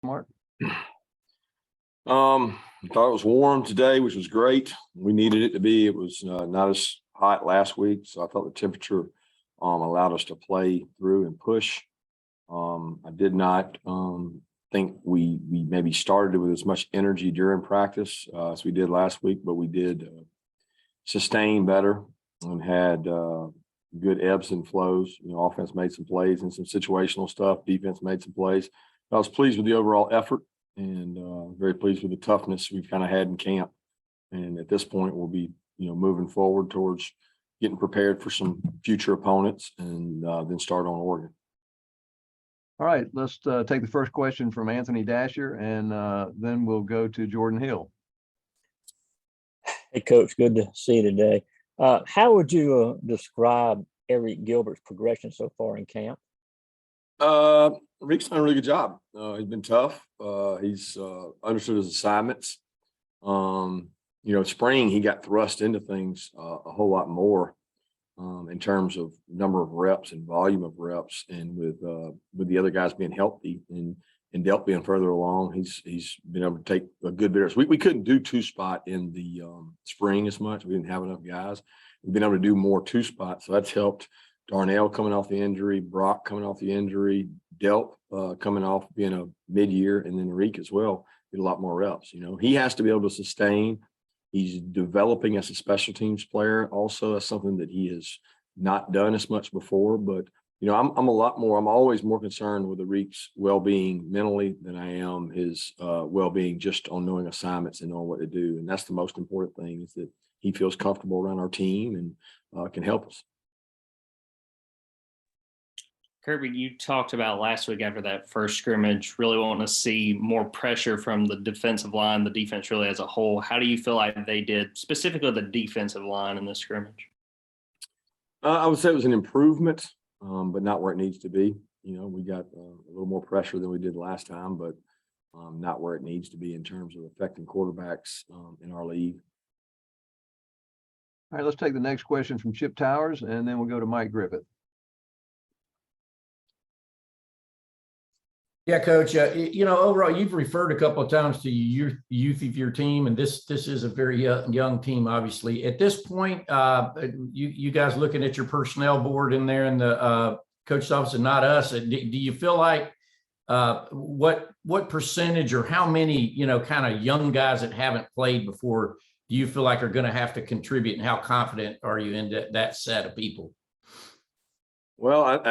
Smart? I thought it was warm today, which was great. We needed it to be. It was not as hot last week, so I thought the temperature allowed us to play through and push. I did not think we maybe started with as much energy during practice as we did last week, but we did sustain better and had good ebbs and flows. You know, offense made some plays and some situational stuff. Defense made some plays. I was pleased with the overall effort and very pleased with the toughness we've kind of had in camp. And at this point, we'll be, moving forward towards getting prepared for some future opponents and then start on Oregon. All right, let's take the first question from Anthony Dasher, and then we'll go to Jordan Hill. Hey, Coach, good to see you today. How would you describe Arik Gilbert's progression so far in camp? Rick's done a really good job. He's been tough. He's understood his assignments. Spring, he got thrust into things a whole lot more in terms of number of reps and volume of reps, and with the other guys being healthy and Delp being further along, he's been able to take a good bit. We couldn't do two spot in the spring as much. We didn't have enough guys. We've been able to do more two spot, so that's helped. Darnell coming off the injury, Brock coming off the injury, Delp coming off being a mid-year, and then Arik as well did a lot more reps. He has to be able to sustain. He's developing as a special teams player. Also, that's something that he has not done as much before. But I'm always more concerned with Arik's well-being mentally than I am his well-being just on knowing assignments and knowing what to do. And that's the most important thing, is that he feels comfortable around our team and can help us. Kirby, you talked about last week after that first scrimmage, really wanting to see more pressure from the defensive line, the defense really as a whole. How do you feel like they did, specifically the defensive line in this scrimmage? I would say it was an improvement, but not where it needs to be. We got a little more pressure than we did last time, but not where it needs to be in terms of affecting quarterbacks in our league. All right, let's take the next question from Chip Towers, and then we'll go to Mike Griffith. Yeah, Coach, overall, you've referred a couple of times to your youth of your team, and this is a very young team, obviously. At this point, you guys looking at your personnel board in there in the coach's office and not us, do you feel like what percentage or how many, kind of young guys that haven't played before do you feel like are going to have to contribute, and how confident are you in that set of people? Well,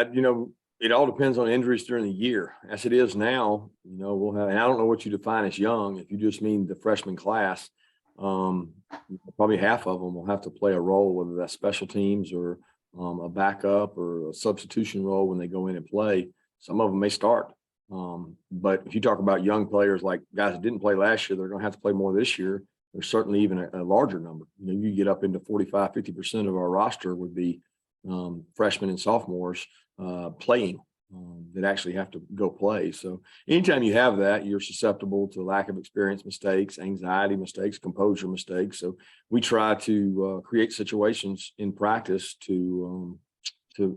it all depends on injuries during the year. As it is now, we'll have, and I don't know what you define as young. If you just mean the freshman class, probably half of them will have to play a role, whether that's special teams or a backup or a substitution role when they go in and play. Some of them may start. But if you talk about young players, like guys that didn't play last year, they're going to have to play more this year. There's certainly even a larger number. You get up into 45, 50% of our roster would be freshmen and sophomores playing that actually have to go play. So anytime you have that, you're susceptible to lack of experience mistakes, anxiety mistakes, composure mistakes. So we try to create situations in practice to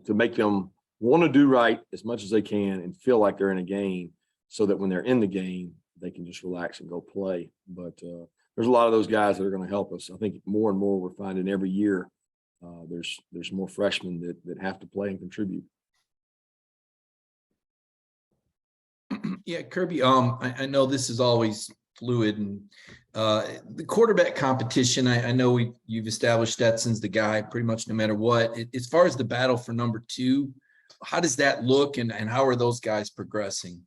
make them want to do right as much as they can and feel like they're in a game, so that when they're in the game, they can just relax and go play. But there's a lot of those guys that are going to help us. I think more and more we're finding every year there's more freshmen that have to play and contribute. Yeah, Kirby, I know this is always fluid, and the quarterback competition, I know you've established Stetson's the guy pretty much no matter what. As far as the battle for number 2, how does that look, and how are those guys progressing?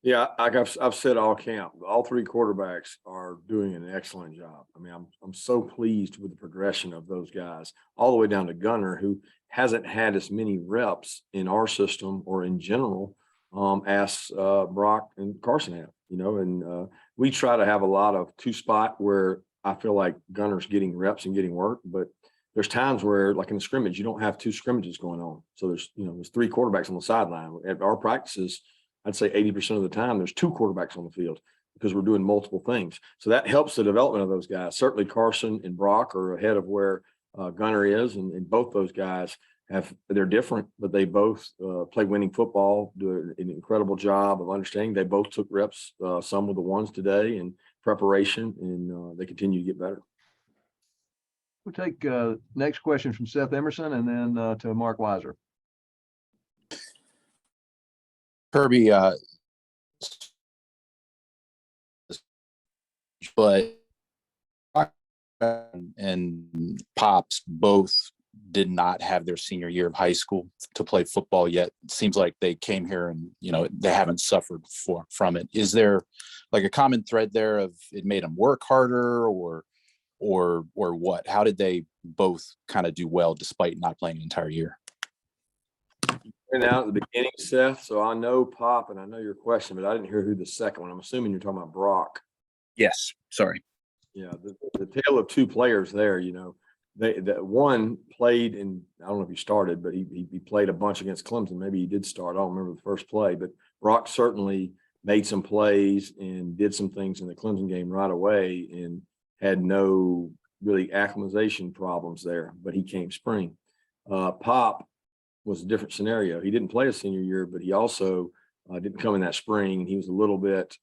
Yeah, like I've said all camp, all 3 quarterbacks are doing an excellent job. I mean, I'm so pleased with the progression of those guys, all the way down to Gunner, who hasn't had as many reps in our system or in general as Brock and Carson have, and we try to have a lot of 2-spot where I feel like Gunner's getting reps and getting work, but there's times where, like in the scrimmage, you don't have 2 scrimmages going on. So there's 3 quarterbacks on the sideline. At our practices, I'd say 80% of the time there's 2 quarterbacks on the field, because we're doing multiple things. So that helps the development of those guys. Certainly Carson and Brock are ahead of where Gunner is, and both those guys they're different, but they both play winning football, do an incredible job of understanding. They both took reps, some with the ones today in preparation, and they continue to get better. We'll take next question from Seth Emerson and then to Mark Weiser. Kirby, but and Pops both did not have their senior year of high school to play football yet. It seems like they came here and, they haven't suffered from it. Is there like a common thread there of it made them work harder or what? How did they both kind of do well despite not playing an entire year? And out at the beginning, Seth, so I know Pop and I know your question, but I didn't hear who the second one. I'm assuming you're talking about Brock. Yes. Sorry. Yeah, the tale of two players there, that one played, and I don't know if he started, but he played a bunch against Clemson. Maybe he did start. I don't remember the first play, but Brock certainly made some plays and did some things in the Clemson game right away and had no really acclimatization problems there, but he came spring. Pop was a different scenario. He didn't play a senior year, but he also didn't come in that spring. He was a little bit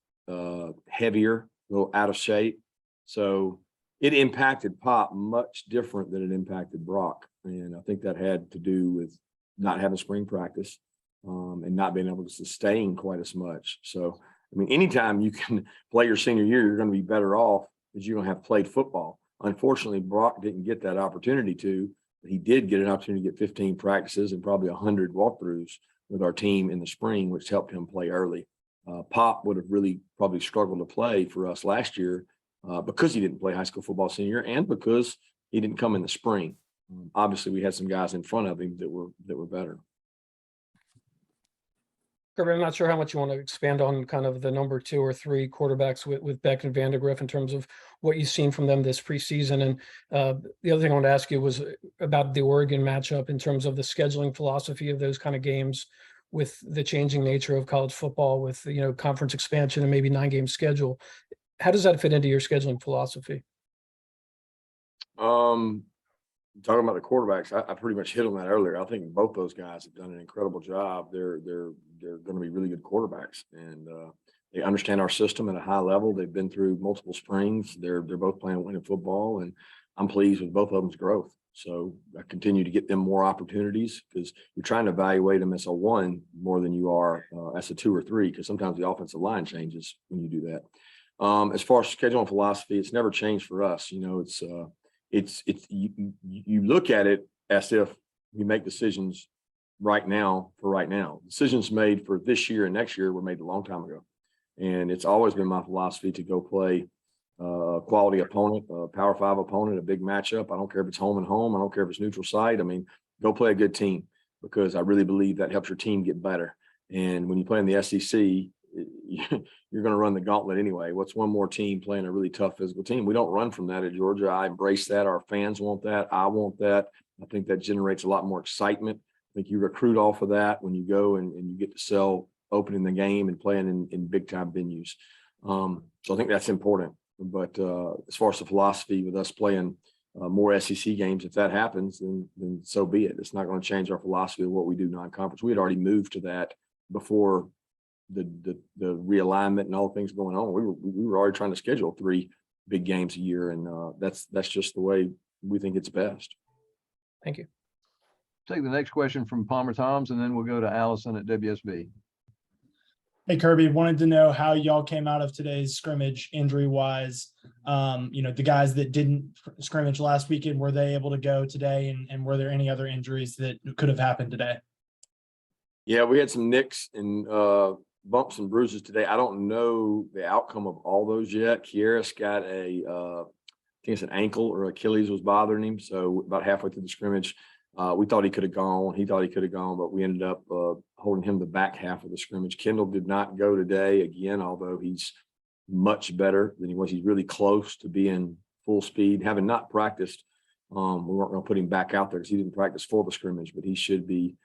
heavier, a little out of shape. So it impacted Pop much different than it impacted Brock. And I think that had to do with not having spring practice and not being able to sustain quite as much. So, I mean, anytime you can play your senior year, you're going to be better off because you don't have played football. Unfortunately, Brock didn't get that opportunity to. But he did get an opportunity to get 15 practices and probably 100 walkthroughs with our team in the spring, which helped him play early. Pop would have really probably struggled to play for us last year because he didn't play high school football senior and because he didn't come in the spring. Obviously, we had some guys in front of him that were better. Kirby, I'm not sure how much you want to expand on kind of the number 2 or 3 quarterbacks with Beck and Vandegrift in terms of what you've seen from them this preseason. And the other thing I wanted to ask you was about the Oregon matchup in terms of the scheduling philosophy of those kind of games with the changing nature of college football with, conference expansion and maybe 9-game schedule. How does that fit into your scheduling philosophy? Talking about the quarterbacks, I pretty much hit on that earlier. I think both those guys have done an incredible job. They're going to be really good quarterbacks, and they understand our system at a high level. They've been through multiple springs. They're both playing winning football, and I'm pleased with both of them's growth. So I continue to get them more opportunities because you're trying to evaluate them as a 1 more than you are as a 2 or 3 because sometimes the offensive line changes when you do that. As far as scheduling philosophy, it's never changed for us. You look at it as if we make decisions right now for right now. Decisions made for this year and next year were made a long time ago. And it's always been my philosophy to go play a quality opponent, a Power 5 opponent, a big matchup. I don't care if it's home and home. I don't care if it's neutral site. I mean, go play a good team because I really believe that helps your team get better. And when you play in the SEC, you're going to run the gauntlet anyway. What's one more team playing a really tough physical team? We don't run from that at Georgia. I embrace that. Our fans want that. I want that. I think that generates a lot more excitement. I think you recruit off of that when you go and you get to sell opening the game and playing in big time venues. So I think that's important. But as far as the philosophy with us playing more SEC games, if that happens, then so be it. It's not going to change our philosophy of what we do non-conference. We had already moved to that before the realignment and all the things going on. We were already trying to schedule 3 big games a year, and that's just the way we think it's best. Thank you. Take the next question from Palmer Toms, and then we'll go to Allison at WSB. Hey, Kirby, wanted to know how y'all came out of today's scrimmage injury-wise. The guys that didn't scrimmage last weekend, were they able to go today? And were there any other injuries that could have happened today? Yeah, we had some nicks and bumps and bruises today. I don't know the outcome of all those yet. Kieris got I think it's an ankle or Achilles was bothering him. So about halfway through the scrimmage, we thought he could have gone. He thought he could have gone, but we ended up holding him the back half of the scrimmage. Kendall did not go today again, although he's much better than he was. He's really close to being full speed. Having not practiced, we weren't going to put him back out there because he didn't practice for the scrimmage, but he should be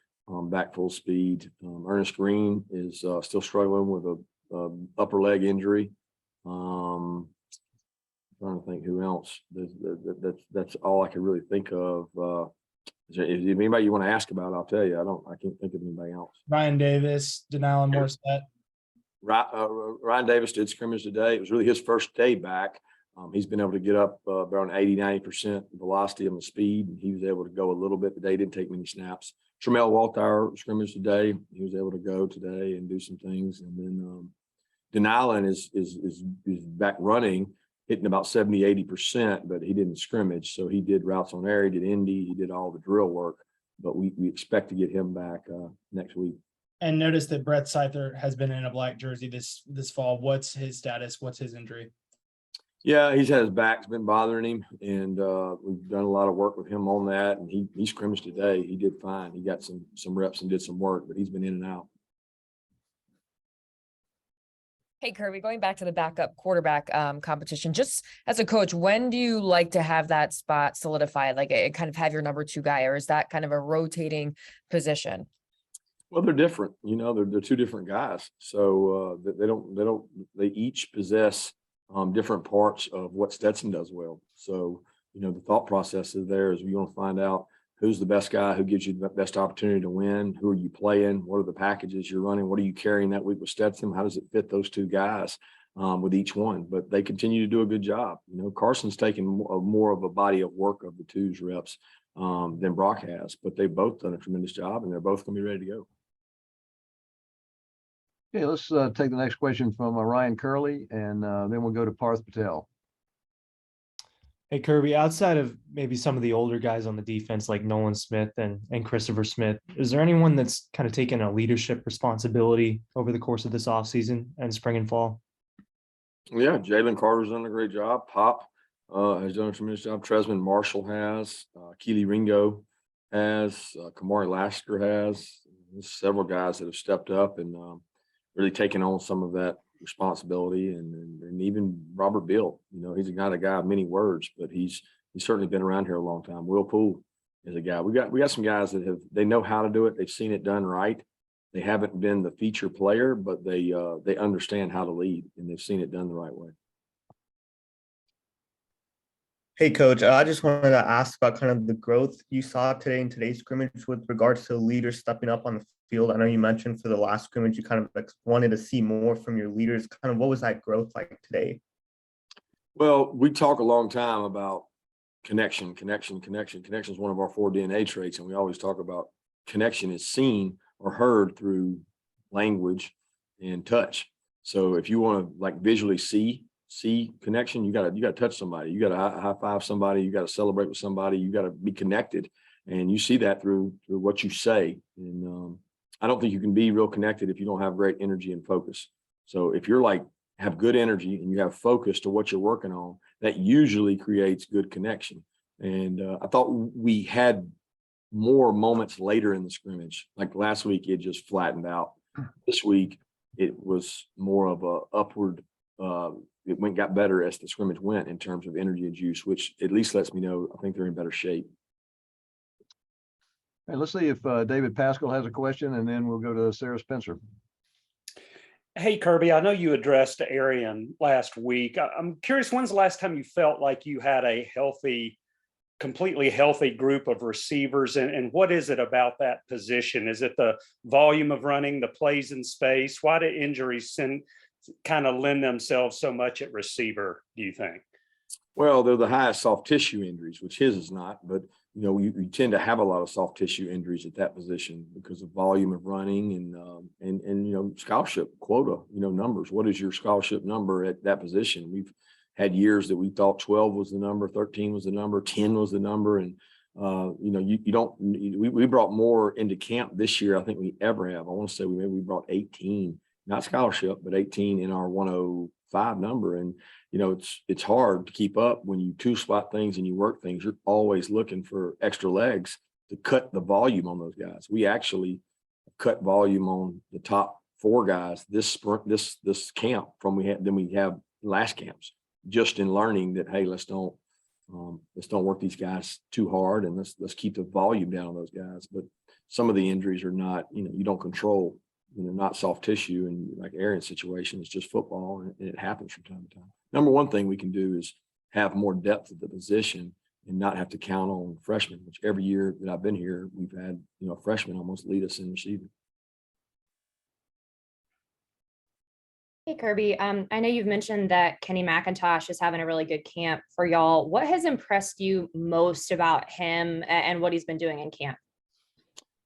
back full speed. Ernest Green is still struggling with a upper leg injury. I'm trying to think who else. That's all I can really think of. Is there anybody you want to ask about? I'll tell you. I can't think of anybody else. Ryan Davis, Denalyn Morissette. Ryan Davis did scrimmage today. It was really his first day back. He's been able to get up around 80-90% velocity on the speed, and he was able to go a little bit today. Didn't take many snaps. Tremel Walthour scrimmage today. He was able to go today and do some things. And then Denalyn is back running, hitting about 70-80%, but he didn't scrimmage. So he did routes on air, he did Indy, he did all the drill work. But we expect to get him back next week. And notice that Brett Seither has been in a black jersey this fall. What's his status? What's his injury? Yeah, he's had his back's been bothering him, and we've done a lot of work with him on that. And he scrimmaged today. He did fine. He got some reps and did some work, but he's been in and out. Hey, Kirby, going back to the backup quarterback competition, just as a coach, when do you like to have that spot solidified, like kind of have your number 2 guy, or is that kind of a rotating position? Well, they're different. They're two different guys. So they each possess different parts of what Stetson does well. So, the thought process is there is we want to find out who's the best guy, who gives you the best opportunity to win, who are you playing, what are the packages you're running, what are you carrying that week with Stetson, how does it fit those 2 guys with each one. But they continue to do a good job. Carson's taken more of a body of work of the 2's reps than Brock has, but they've both done a tremendous job, and they're both going to be ready to go. Okay, let's take the next question from Ryan Curley, and then we'll go to Parth Patel. Hey, Kirby, outside of maybe some of the older guys on the defense like Nolan Smith and Christopher Smith, is there anyone that's kind of taken a leadership responsibility over the course of this offseason and spring and fall? Yeah, Jalen Carter's done a great job. Pop has done a tremendous job. Tresman Marshall has. Keely Ringo has. Kamari Lasker has. There's several guys that have stepped up and really taken on some of that responsibility, and even Robert Bill. He's a guy of many words, but he's certainly been around here a long time. Will Poole is a guy. We got some guys that they know how to do it. They've seen it done right. They haven't been the feature player, but they understand how to lead, and they've seen it done the right way. Hey, Coach, I just wanted to ask about kind of the growth you saw today in today's scrimmage with regards to leaders stepping up on the field. I know you mentioned for the last scrimmage, you kind of wanted to see more from your leaders. Kind of what was that growth like today? Well, we talk a long time about connection. Connection is one of our 4 DNA traits, and we always talk about connection is seen or heard through language and touch. So if you want to visually see connection, you got to touch somebody, you got to high five somebody, you got to celebrate with somebody, you got to be connected, and you see that through what you say. And I don't think you can be real connected if you don't have great energy and focus. So if you're have good energy and you have focus to what you're working on, that usually creates good connection. And I thought we had more moments later in the scrimmage. Like last week, it just flattened out. This week, it was more of a upward. It got better as the scrimmage went in terms of energy and juice, which at least lets me know I think they're in better shape. Hey, let's see if David Pascal has a question, and then we'll go to Sarah Spencer. Hey, Kirby, I know you addressed Arian last week. I'm curious, when's the last time you felt like you had a completely healthy group of receivers, and what is it about that position? Is it the volume of running, the plays in space? Why do injuries kind of lend themselves so much at receiver, do you think? Well, they're the highest soft tissue injuries, which his is not, but you tend to have a lot of soft tissue injuries at that position because of volume of running and scholarship quota, numbers. What is your scholarship number at that position? We've had years that we thought 12 was the number, 13 was the number, 10 was the number. And, we brought more into camp this year, I think we ever have. I want to say we brought 18, not scholarship, but 18 in our 105 number. And, it's hard to keep up when you 2-spot things and you work things. You're always looking for extra legs to cut the volume on those guys. We actually cut volume on the top 4 guys this camp than we have last camps, just in learning that, hey, let's don't work these guys too hard, and let's keep the volume down on those guys. But some of the injuries are not, you don't control, not soft tissue, and like Arian's situation, it's just football, and it happens from time to time. Number one thing we can do is have more depth at the position and not have to count on freshmen, which every year that I've been here, we've had, freshmen almost lead us in receiving. Hey, Kirby. I know you've mentioned that Kenny McIntosh is having a really good camp for y'all. What has impressed you most about him and what he's been doing in camp?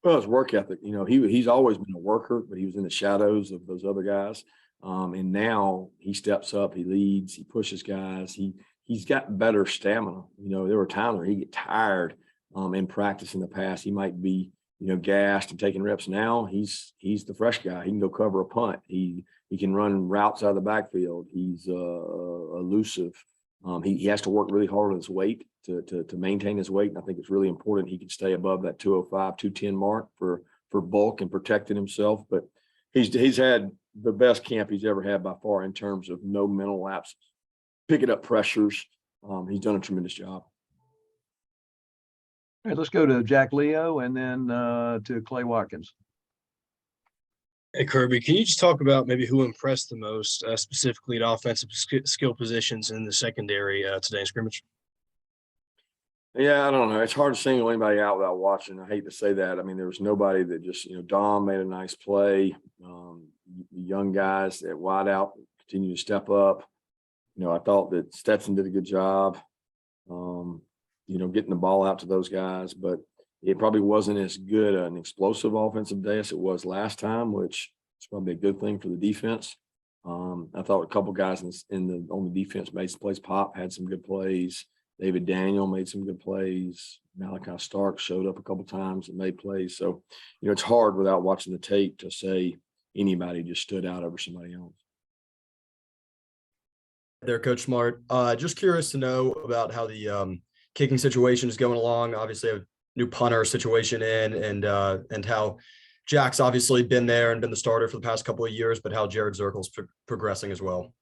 Well, his work ethic, he's always been a worker, but he was in the shadows of those other guys. And now he steps up, he leads, he pushes guys. He's got better stamina. There were times where he get tired in practice in the past. He might be, gassed and taking reps. Now he's the fresh guy. He can go cover a punt. He can run routes out of the backfield. He's elusive. He has to work really hard on his weight to maintain his weight. And I think it's really important he can stay above that 205, 210 mark for bulk and protecting himself. But he's had the best camp he's ever had by far in terms of no mental lapses, picking up pressures. He's done a tremendous job. All right, let's go to Jack Leo and then to Clay Watkins. Hey, Kirby, can you just talk about maybe who impressed the most, specifically at offensive skill positions in the secondary today in scrimmage? Yeah, I don't know. It's hard to single anybody out without watching. I hate to say that. I mean, there was nobody that just, Dom made a nice play. The young guys at wideout continue to step up. I thought that Stetson did a good job, getting the ball out to those guys, but it probably wasn't as good an explosive offensive day as it was last time, which is probably a good thing for the defense. I thought a couple guys on the defense made some plays. Pop had some good plays. David Daniel made some good plays. Malachi Stark showed up a couple times and made plays. So, it's hard without watching the tape to say anybody just stood out over somebody else. There, Coach Smart. Just curious to know about how the kicking situation is going along. Obviously, a new punter situation and how Jack's obviously been there and been the starter for the past couple of years, but how Jared Zirkel's progressing as well.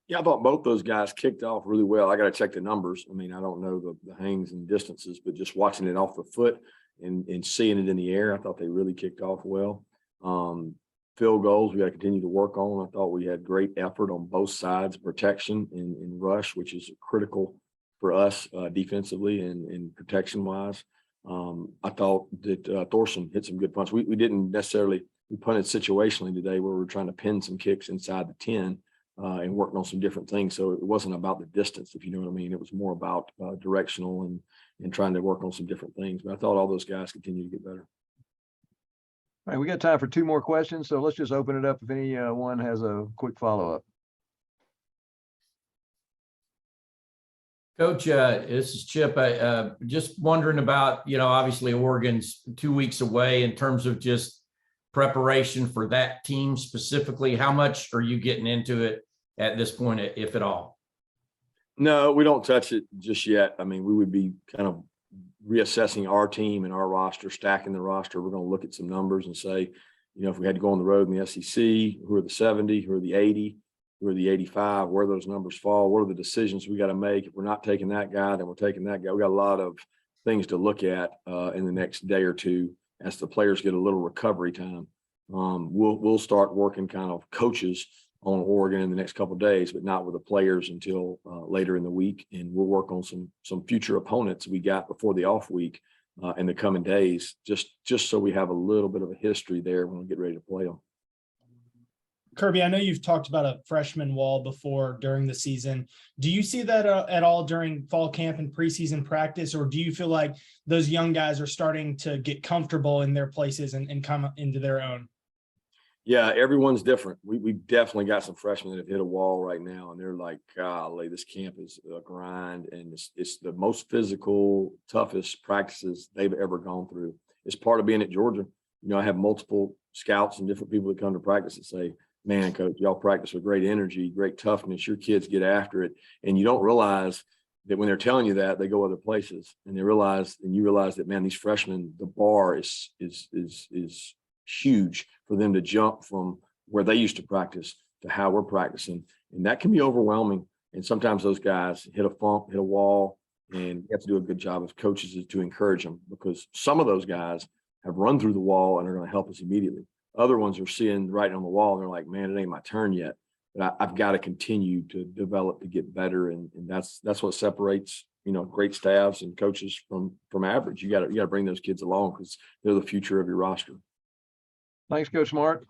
Yeah, I thought both those guys kicked off really well. I got to check the numbers. I mean, I don't know the hangs and distances, but just watching it off the foot and seeing it in the air, I thought they really kicked off well. Field goals, we got to continue to work on. I thought we had great effort on both sides, protection and rush, which is critical for us defensively and protection wise. I thought that Thorson hit some good punts. We didn't necessarily, we punted situationally today where we were trying to pin some kicks inside the 10 and working on some different things. So it wasn't about the distance, if you know what I mean. It was more about directional and trying to work on some different things. But I thought all those guys continue to get better. All right, we got time for two more questions. So let's just open it up if anyone has a quick follow-up. Coach, this is Chip. Just wondering about, obviously Oregon's 2 weeks away in terms of just preparation for that team specifically. How much are you getting into it at this point, if at all? No, we don't touch it just yet. I mean, we would be kind of reassessing our team and our roster, stacking the roster. We're going to look at some numbers and say, if we had to go on the road in the SEC, who are the 70, who are the 80, who are the 85, where those numbers fall, what are the decisions we got to make? If we're not taking that guy, then we're taking that guy. We got a lot of things to look at in the next day or two as the players get a little recovery time. We'll start working kind of coaches on Oregon in the next couple of days, but not with the players until later in the week. And we'll work on some future opponents we got before the off week in the coming days, just so we have a little bit of a history there when we get ready to play them. Kirby, I know you've talked about a freshman wall before during the season. Do you see that at all during fall camp and preseason practice, or do you feel like those young guys are starting to get comfortable in their places and come into their own? Yeah, everyone's different. We've definitely got some freshmen that have hit a wall right now, and they're like, golly, this camp is a grind, and it's the most physical, toughest practices they've ever gone through. It's part of being at Georgia. I have multiple scouts and different people that come to practice and say, man, coach, y'all practice with great energy, great toughness. Your kids get after it. And you don't realize that when they're telling you that, they go other places, and you realize that, man, these freshmen, the bar is huge for them to jump from where they used to practice to how we're practicing. And that can be overwhelming. And sometimes those guys hit a funk, hit a wall, and you have to do a good job as coaches to encourage them, because some of those guys have run through the wall and are going to help us immediately. Other ones are seeing writing on the wall and they're like, man, it ain't my turn yet. But I've got to continue to develop to get better. And that's what separates, great staffs and coaches from average. You got to bring those kids along because they're the future of your roster. Thanks, Coach Smart.